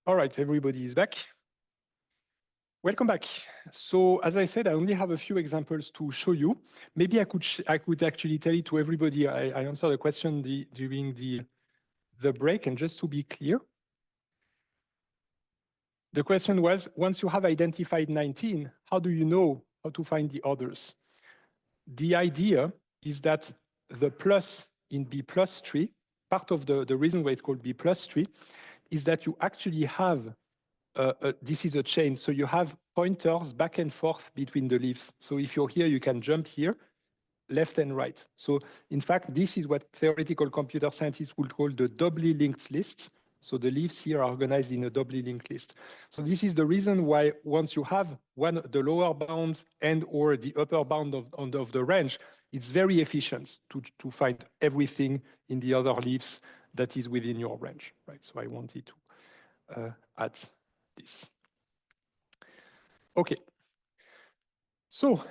All right, everybody is back. Welcome back. So as I said, I only have a few examples to show you. Maybe I could actually tell it to everybody. I answered the question during the break, and just to be clear, the question was, once you have identified 19, how do you know how to find the others? The idea is that the plus in B plus tree, part of the reason why it's called B plus tree, is that you actually have, this is a chain, so you have pointers back and forth between the leaves. So if you're here, you can jump here, left and right. So in fact, this is what theoretical computer scientists would call the doubly linked list. So the leaves here are organized in a doubly linked list. So this is the reason why once you have the lower bound and or the upper bound of the range, it's very efficient to find everything in the other leaves that is within your range, right? So I wanted to add this. Okay. So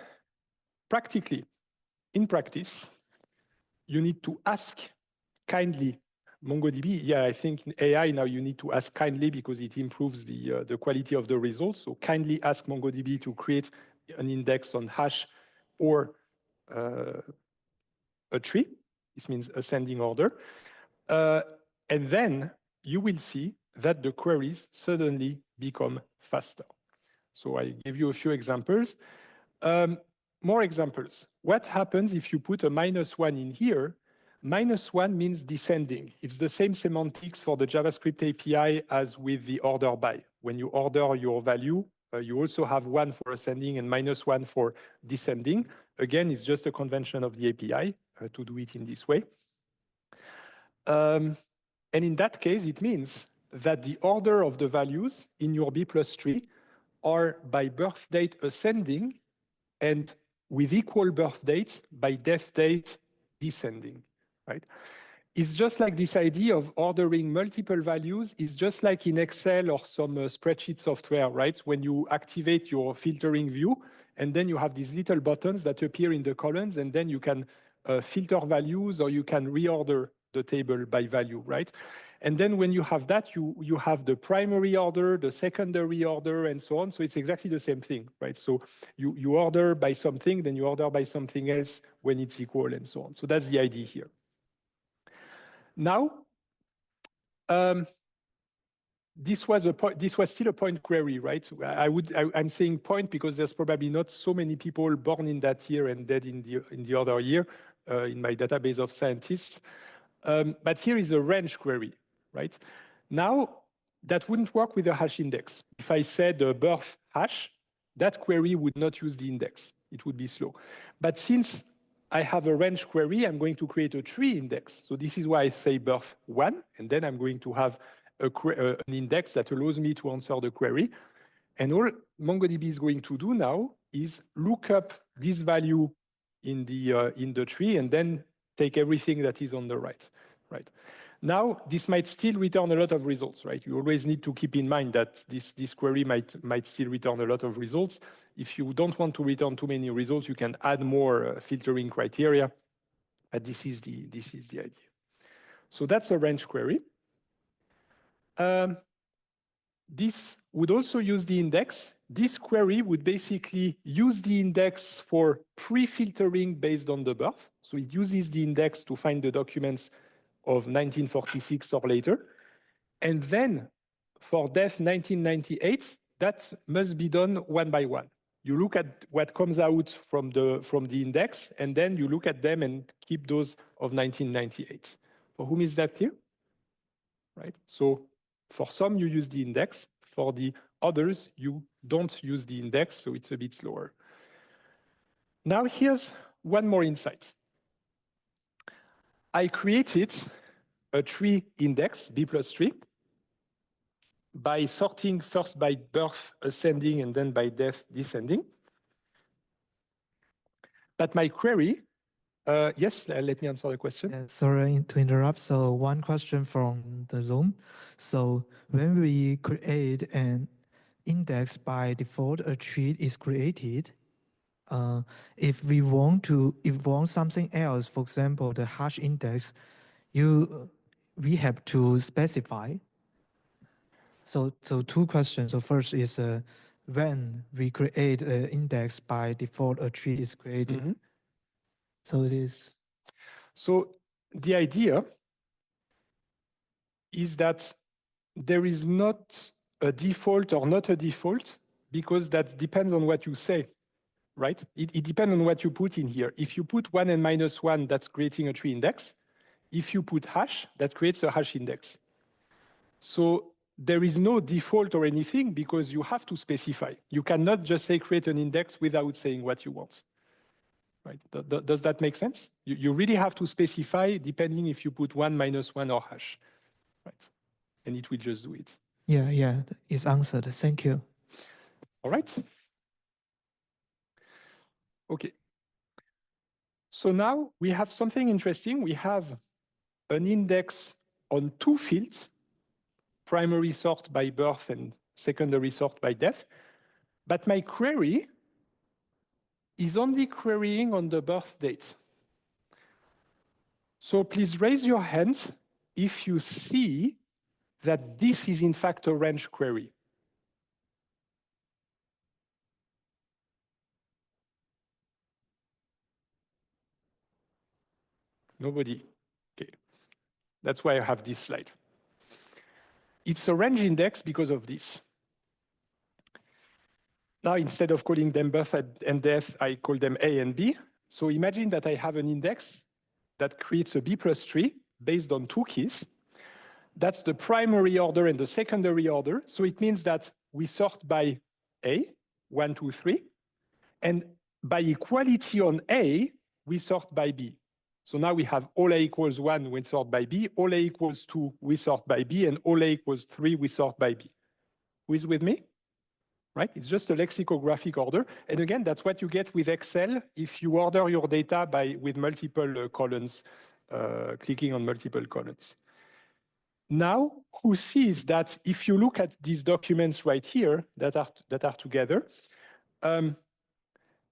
practically, in practice, you need to ask kindly MongoDB. Yeah, I think in AI now you need to ask kindly because it improves the quality of the results. So kindly ask MongoDB to create an index on hash or a tree. This means ascending order. And then you will see that the queries suddenly become faster. So I give you a few examples. More examples. What happens if you put a -1 in here? -1 means descending. It's the same semantics for the JavaScript API as with the order by. When you order your value, you also have 1 for ascending and -1 for descending. Again, it's just a convention of the API to do it in this way. And in that case, it means that the order of the values in your B plus tree are by birth date ascending and with equal birth dates by death date descending, right? It's just like this idea of ordering multiple values is just like in Excel or some spreadsheet software, right? When you activate your filtering view, and then you have these little buttons that appear in the columns, and then you can filter values or you can reorder the table by value, right? And then when you have that, you have the primary order, the secondary order, and so on. So it's exactly the same thing, right? So you order by something, then you order by something else when it's equal, and so on. So that's the idea here. Now, this was still a point query, right? I'm saying point because there's probably not so many people born in that year and dead in the other year in my database of scientists. But here is a range query, right? Now, that wouldn't work with a hash index. If I said birth hash, that query would not use the index. It would be slow. But since I have a range query, I'm going to create a tree index. So this is why I say birth 1, and then I'm going to have an index that allows me to answer the query. And all MongoDB is going to do now is look up this value in the tree and then take everything that is on the right. Now, this might still return a lot of results, right? You always need to keep in mind that this query might still return a lot of results. If you don't want to return too many results, you can add more filtering criteria. But this is the idea. So that's a range query. This would also use the index. This query would basically use the index for pre-filtering based on the birth. So it uses the index to find the documents of 1946 or later. And then for death 1998, that must be done one by one. You look at what comes out from the index, and then you look at them and keep those of 1998. For whom is that clear? Right? So for some, you use the index. For the others, you don't use the index, so it's a bit slower. Now here's one more insight. I created a tree index, B plus tree, by sorting first by birth ascending and then by death descending. But my query, yes, let me answer the question. Yeah, sorry to interrupt. So one question from the Zoom. So when we create an index by default, a tree is created. If we want something else, for example, the hash index, we have to specify. So two questions. So first is when we create an index, by default a tree is created. Mm-hmm. So it is. So the idea is that there is not a default or not a default, because that depends on what you say, right? It depends on what you put in here. If you put 1 and -1, that's creating a tree index. If you put hash, that creates a hash index. So there is no default or anything, because you have to specify. You cannot just say create an index without saying what you want. Right? Does that make sense? You really have to specify depending if you put 1, -1 or hash, right? And it will just do it. Yeah, it's answered. Thank you. All right. Okay. So now we have something interesting. We have an index on 2 fields, primary sort by birth and secondary sort by death. But my query is only querying on the birth date. So please raise your hand if you see that this is in fact a range query. Nobody. Okay. That's why I have this slide. It's a range index because of this. Now, instead of calling them birth and death, I call them A and B. So imagine that I have an index that creates a B plus tree based on 2 keys. That's the primary order and the secondary order. So it means that we sort by A, 1, 2, 3. And by equality on A, we sort by B. So now we have all A equals 1, we sort by B. All A equals 2, we sort by B. And all A equals 3, we sort by B. Who is with me? Right? It's just a lexicographic order. And again, that's what you get with Excel if you order your data with multiple columns, clicking on multiple columns. Now, who sees that if you look at these documents right here that are together,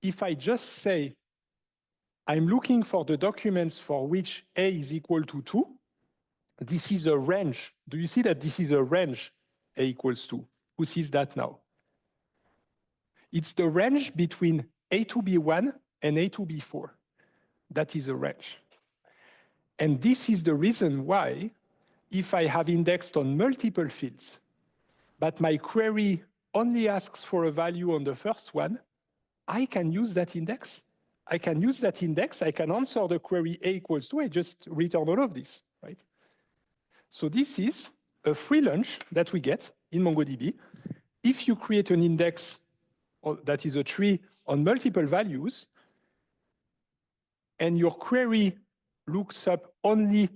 if I just say, I'm looking for the documents for which A is equal to 2, this is a range. Do you see that this is a range A equals 2? Who sees that now? It's the range between A to B1 and A to B4. That is a range. And this is the reason why, if I have indexed on multiple fields, but my query only asks for a value on the first one, I can use that index. I can use that index. I can answer the query A equals 2. I just return all of this, right? So this is a free lunch that we get in MongoDB. If you create an index that is a tree on multiple values, and your query looks up only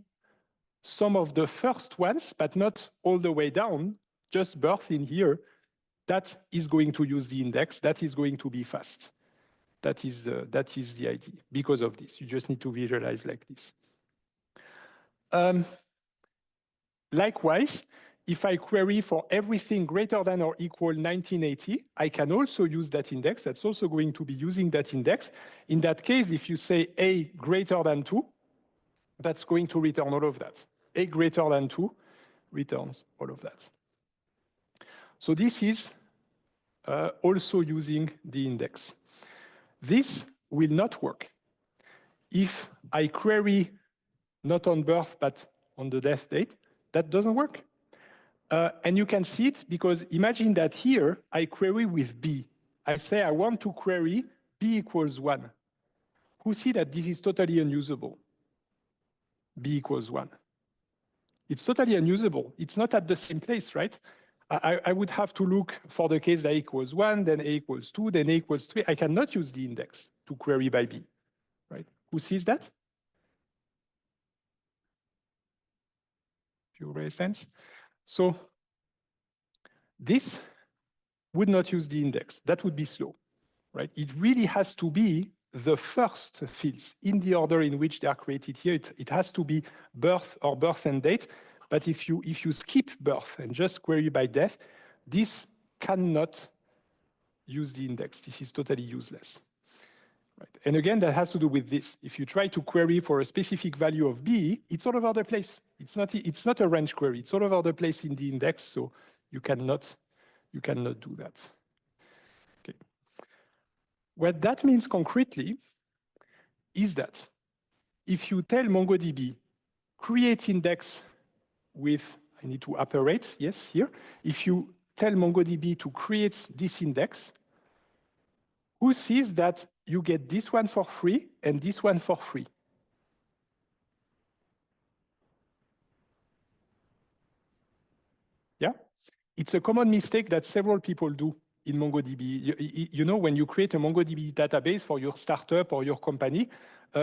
some of the first ones, but not all the way down, just birth in here, that is going to use the index. That is going to be fast. That is the idea. Because of this, you just need to visualize like this. Likewise, if I query for everything greater than or equal 1980, I can also use that index. That's also going to be using that index. In that case, if you say A greater than 2, that's going to return all of that. A greater than 2 returns all of that. So this is also using the index. This will not work if I query not on birth, but on the death date. That doesn't work. And you can see it because imagine that here I query with B. I say I want to query B equals 1. Who see that this is totally unusable? B equals 1. It's totally unusable. It's not at the same place, right? I would have to look for the case that A equals 1, then A equals 2, then A equals 3. I cannot use the index to query by B, right? Who sees that? Few raise hands. So this would not use the index. That would be slow, right? It really has to be the first fields in the order in which they are created here. It has to be birth or birth and date. But if you skip birth and just query by death, this cannot use the index. This is totally useless. Right? And again, that has to do with this. If you try to query for a specific value of B, it's all over the place. It's not a range query. It's all over the place in the index, so You cannot do that. Okay. What that means concretely is that if you tell MongoDB, create index with, I need to operate, yes, here. If you tell MongoDB to create this index, who sees that you get this one for free and this one for free? Yeah? It's a common mistake that several people do in MongoDB. You know, when you create a MongoDB database for your startup or your company,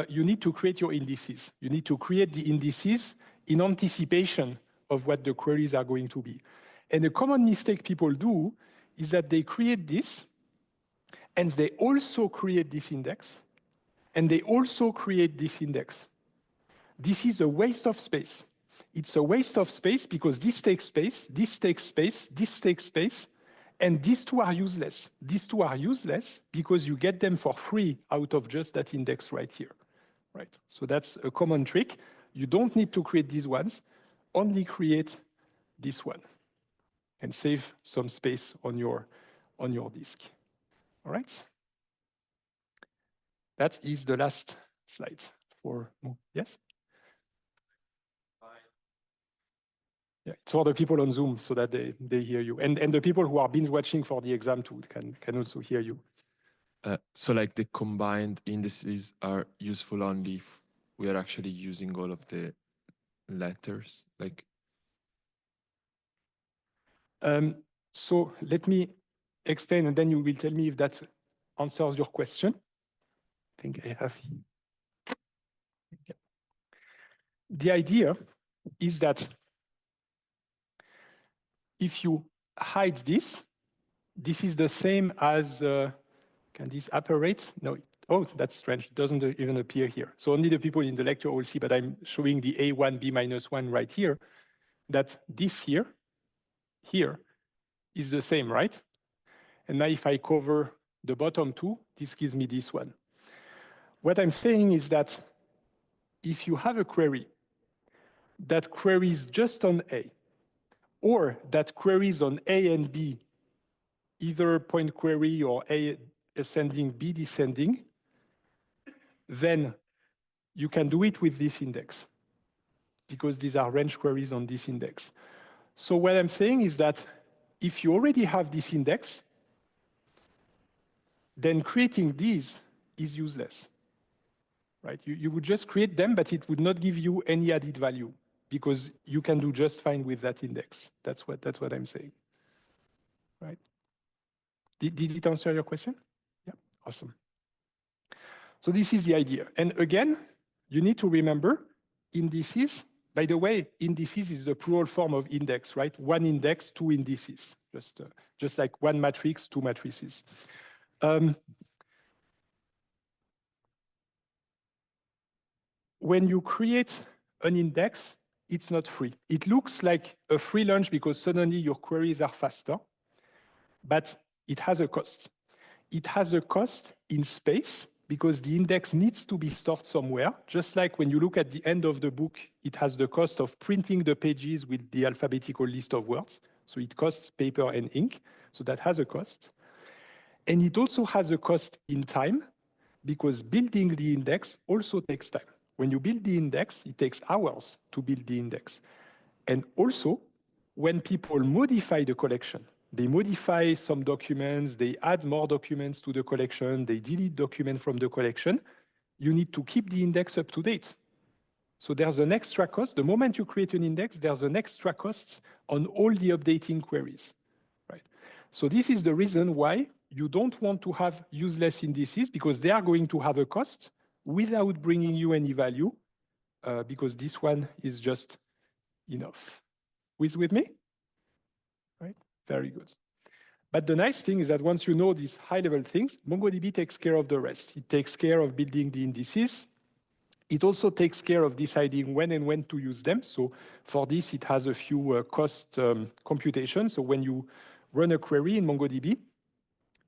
you need to create your indices. You need to create the indices in anticipation of what the queries are going to be. And a common mistake people do is that they create this, and they also create this index, and they also create this index. This is a waste of space. It's a waste of space because this takes space, this takes space, this takes space, and these two are useless. These two are useless because you get them for free out of just that index right here, right? So that's a common trick. You don't need to create these ones, only create this one and save some space on your disk, all right? That is the last slide for, yes? Yeah, it's for the people on Zoom so that they hear you. And the people who are binge watching for the exam too can also hear you. So like the combined indices are useful only if we are actually using all of the letters, like. So let me explain and then you will tell me if that answers your question. I think I have here. Yeah. The idea is that if you hide this, this is the same as, can this operate? No, oh, that's strange. It doesn't even appear here. So only the people in the lecture will see, but I'm showing the A1, B-1 right here, that this here is the same, right? And now if I cover the bottom two, this gives me this one. What I'm saying is that if you have a query that queries just on A, or that queries on A and B, either point query or A ascending, B descending, then you can do it with this index because these are range queries on this index. So what I'm saying is that if you already have this index, then creating these is useless, right? You would just create them, but it would not give you any added value because you can do just fine with that index. That's what I'm saying, right? Did it answer your question? Yeah, awesome. So this is the idea. And again, you need to remember indices. By the way, indices is the plural form of index, right? One index, two indices, just like one matrix, two matrices. When you create an index, it's not free. It looks like a free lunch because suddenly your queries are faster, but it has a cost. It has a cost in space because the index needs to be stored somewhere. Just like when you look at the end of the book, it has the cost of printing the pages with the alphabetical list of words. So it costs paper and ink. So that has a cost. And it also has a cost in time because building the index also takes time. When you build the index, it takes hours to build the index. And also, when people modify the collection, they modify some documents, they add more documents to the collection, they delete documents from the collection, you need to keep the index up to date. So there's an extra cost. The moment you create an index, there's an extra cost on all the updating queries, right? So this is the reason why you don't want to have useless indices because they are going to have a cost without bringing you any value because this one is just enough. With me? Right? Very good. But the nice thing is that once you know these high-level things, MongoDB takes care of the rest. It takes care of building the indices. It also takes care of deciding when and when to use them. So for this, it has a few cost computations. So when you run a query in MongoDB,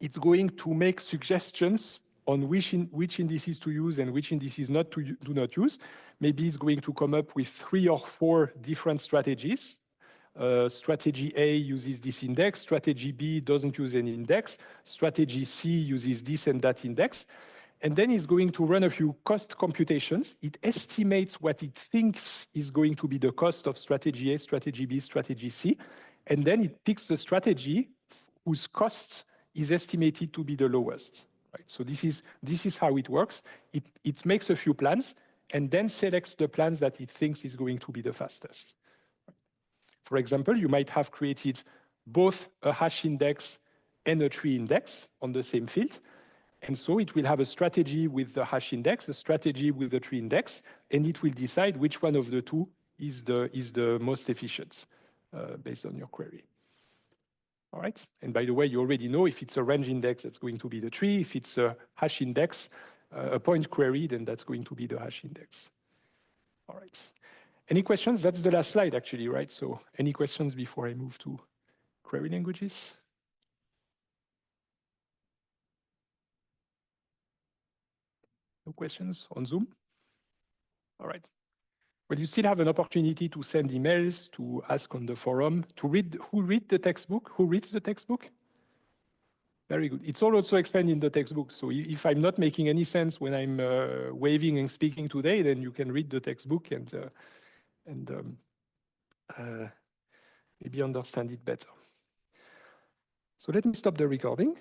it's going to make suggestions on which indices to use and which indices do not use. Maybe it's going to come up with 3 or 4 different strategies Strategy A uses this index, strategy B doesn't use any index, strategy C uses this and that index. And then it's going to run a few cost computations. It estimates what it thinks is going to be the cost of strategy A, strategy B, strategy C. And then it picks the strategy whose cost is estimated to be the lowest. Right? So this is how it works. It makes a few plans and then selects the plans that it thinks is going to be the fastest. For example, you might have created both a hash index and a tree index on the same field. And so it will have a strategy with the hash index, a strategy with the tree index, and it will decide which one of the two is the most efficient based on your query. All right. And by the way, you already know if it's a range index, that's going to be the tree. If it's a hash index, a point query, then that's going to be the hash index. All right. Any questions? That's the last slide, actually, right? So any questions before I move to query languages? No questions on Zoom? All right. Well, you still have an opportunity to send emails, to ask on the forum, to read. Who read the textbook? Who reads the textbook? Very good. It's all also explained in the textbook. So if I'm not making any sense when I'm waving and speaking today, then you can read the textbook and maybe understand it better. So let me stop the recording.